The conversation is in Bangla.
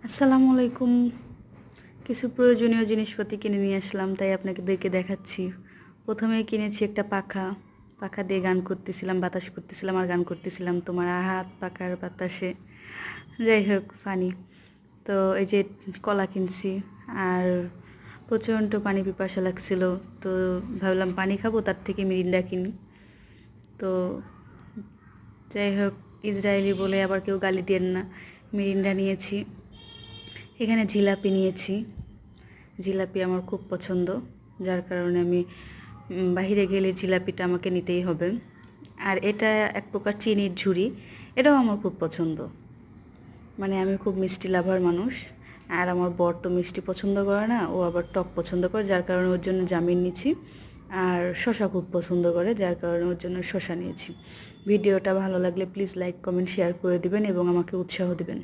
আসসালামু আলাইকুম। কিছু প্রয়োজনীয় জিনিসপাতি কিনে নিয়ে আসলাম, তাই আপনাদেরকে দেখাচ্ছি। প্রথমেই কিনেছি একটা পাখা। পাখা দিয়ে গান করতেছিলাম, বাতাস করতেছিলাম আর গান করতেছিলাম তোমার হাত পাখার বাতাসে। যাই হোক, ফানি। তো এই যে কলা কিনছি, আর প্রচণ্ড পানি পিপাসা লাগছিল, তো ভাবলাম পানি খাবো, তার থেকে মিরিন্ডা কিনি। তো যাই হোক, ইসরায়েলি বলে আবার কেউ গালি দেন না, মিরিন্ডা নিয়েছি। এখানে জিলাপি নিয়েছি। জিলাপি আমার খুব পছন্দ, যার কারণে আমি বাইরে গেলে জিলাপিটা আমাকে নিতেই হবে। আর এটা এক প্রকার চিনির ঝুড়ি, এটাও আমার খুব পছন্দ। মানে আমি খুব মিষ্টি লাভার মানুষ, আর আমার বর তো মিষ্টি পছন্দ করে না, ও আবার টক পছন্দ করে, যার কারণে ওর জন্য জামিন নিচ্ছি। আর শসা খুব পছন্দ করে, যার কারণে ওর জন্য শসা নিয়েছি। ভিডিওটা ভালো লাগলে প্লিজ লাইক কমেন্ট শেয়ার করে দিবেন এবং আমাকে উৎসাহ দিবেন।